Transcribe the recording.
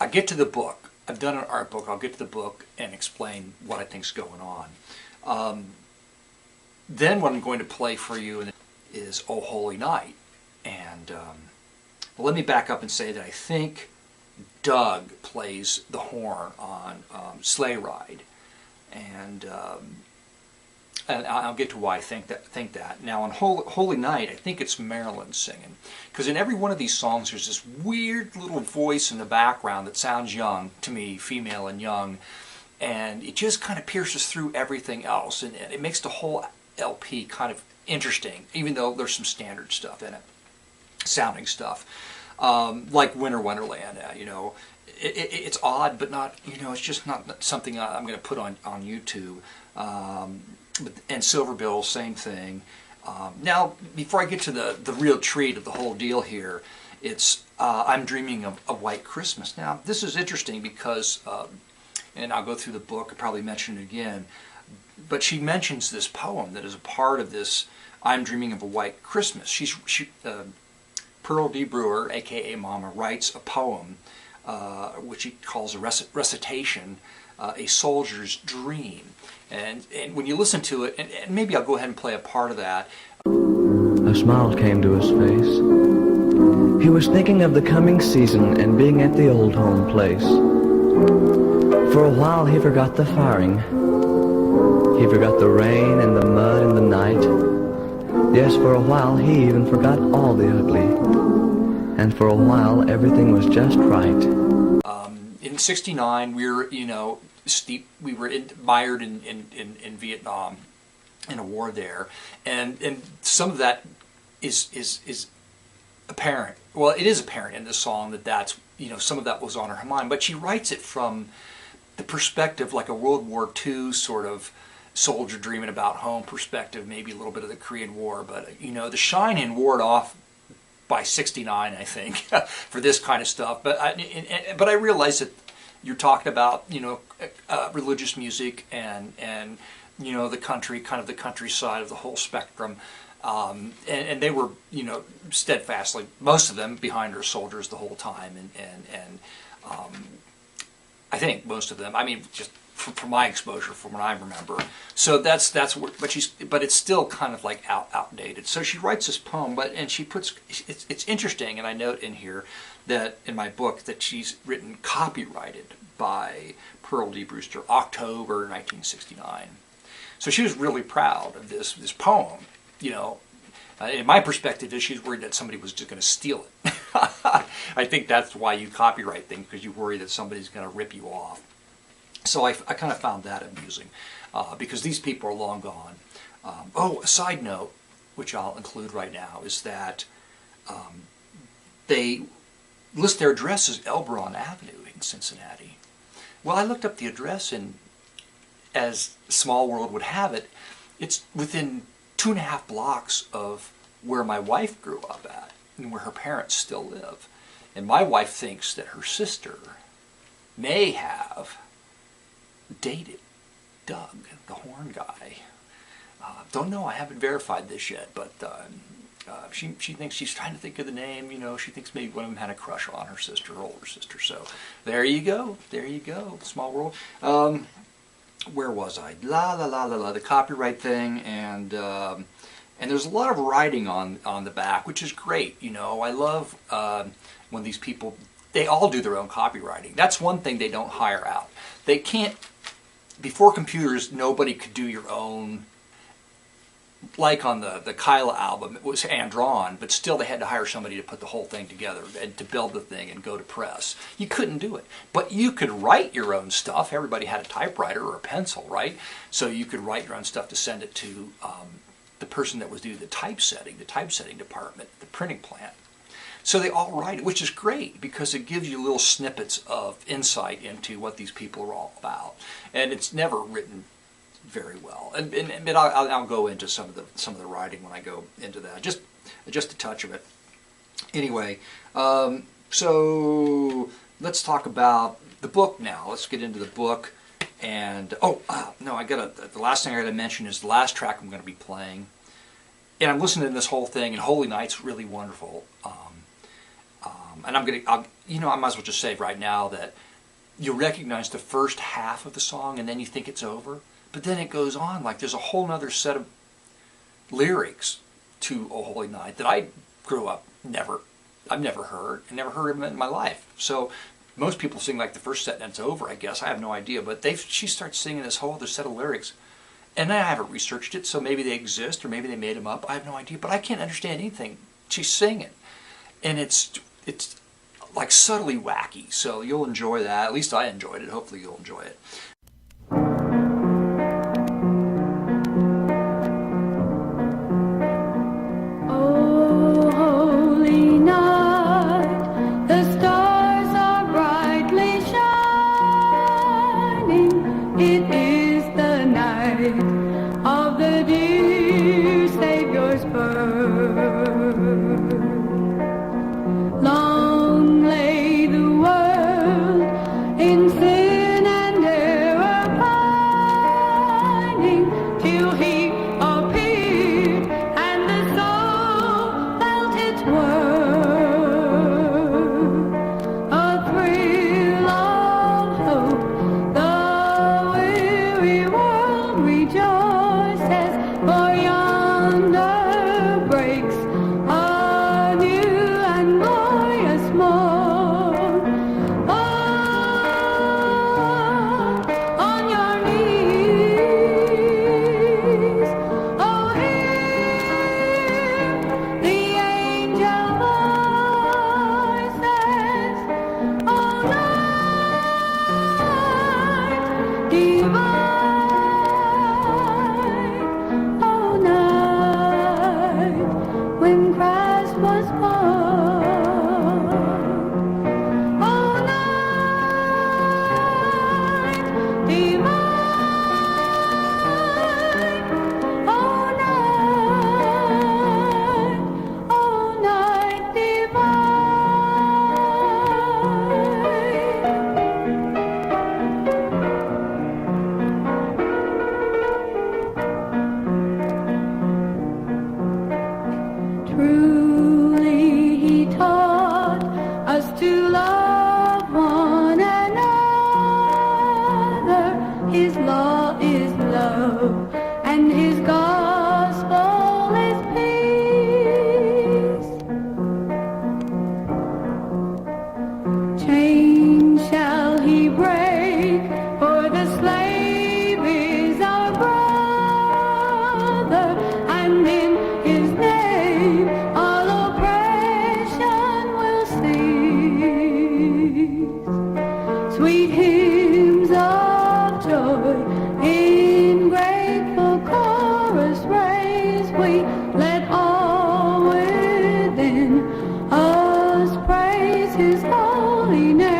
I get to the book. I've done an art book. I'll get to the book and explain what I think's going on. Then what I'm going to play for you is "O Holy Night." And well, let me back up and say that I think Doug plays the horn on Sleigh Ride. And I'll get to why I think that. Now on Holy Night, I think it's Marilyn singing. Because in every one of these songs there's this weird little voice in the background that sounds young, to me, female and young. And it just kind of pierces through everything else. And it makes the whole LP kind of interesting, even though there's some standard stuff in it. Sounding stuff. Like Winter Wonderland, it's odd, but not, it's just not something I'm going to put on YouTube. And Silver Bill, same thing. Now, before I get to the real treat of the whole deal here, it's I'm Dreaming of a White Christmas. Now, this is interesting because, and I'll go through the book, I'll probably mention it again, but she mentions this poem that is a part of this I'm Dreaming of a White Christmas. Pearl D. Brewer, a.k.a. Mama, writes a poem which she calls a recitation, A Soldier's Dream. And when you listen to it, and maybe I'll go ahead and play a part of that. A smile came to his face. He was thinking of the coming season and being at the old home place. For a while he forgot the firing. He forgot the rain and the mud and the night. Yes, for a while he even forgot all the ugly. And for a while everything was just right. In '69, we were, we were mired in Vietnam, in a war there, and some of that is apparent. Well, it is apparent in the song that's some of that was on her mind, but she writes it from the perspective like a World War II sort of soldier dreaming about home perspective, maybe a little bit of the Korean War, but the shine-in wore off by '69, I think, for this kind of stuff. But I realize that you're talking about religious music and the country, kind of the countryside of the whole spectrum, and they were steadfastly, most of them, behind their soldiers the whole time, and I think most of them. I mean, just from my exposure, from what I remember. So that's what, but it's still kind of like outdated. So she writes this poem, and she puts it's interesting, and I note in here that in my book that she's written copyrighted by Pearl D. Brewster, October 1969. So she was really proud of this poem. In my perspective, is she's worried that somebody was just going to steal it. I think that's why you copyright things, because you worry that somebody's going to rip you off. So I kind of found that amusing, because these people are long gone. A side note, which I'll include right now, is that they list their address as Elbron Avenue in Cincinnati. Well, I looked up the address, and as Small World would have it, it's within 2.5 blocks of where my wife grew up at, and where her parents still live. And my wife thinks that her sister may have dated Doug, the horn guy. Don't know, I haven't verified this yet, but she thinks, she's trying to think of the name, she thinks maybe one of them had a crush on her sister, her older sister. So there you go, Small World. Where was I? The copyright thing, and there's a lot of writing on the back, which is great. I love when these people, they all do their own copywriting. That's one thing they don't hire out. They can't. Before computers, nobody could do your own. Like on the Kyla album, it was hand-drawn, but still they had to hire somebody to put the whole thing together and to build the thing and go to press. You couldn't do it. But you could write your own stuff. Everybody had a typewriter or a pencil, right? So you could write your own stuff to send it to the person that was doing the typesetting department, the printing plant. So they all write it, which is great because it gives you little snippets of insight into what these people are all about. And it's never written very well, and I'll go into some of the writing when I go into that. Just a touch of it. Anyway, so let's talk about the book now. Let's get into the book. And the last thing I got to mention is the last track I'm going to be playing. And I'm listening to this whole thing, and Holy Night's really wonderful. And I might as well just say right now that you recognize the first half of the song and then you think it's over, but then it goes on like there's a whole other set of lyrics to "O Holy Night" that I grew up I've never heard them in my life. So most people sing like the first set and it's over, I guess. I have no idea, but she starts singing this whole other set of lyrics. And I haven't researched it, so maybe they exist or maybe they made them up. I have no idea, but I can't understand anything she's singing. And it's like subtly wacky, so you'll enjoy that. At least I enjoyed it. Hopefully you'll enjoy it. Oh, holy night, the stars are brightly shining. It is the night of the dear Savior's birth. Long lay the world in sin and error pining, till he appeared and the soul felt its worth. A thrill of hope, the weary world rejoices, for yonder breaks a new and glorious morn. On your knees, oh, hear the angel voices. Oh, night divine, oh, night when Christ was born. Oh, night divine, oh, night divine. Truly he taught us to love one another. His law is love and his gospel is peace. Chains shall he break, for the slave is our brother, and in his name all oppression will cease. Sweet hymns of joy in grateful chorus raise we, let all within us praise his holy name.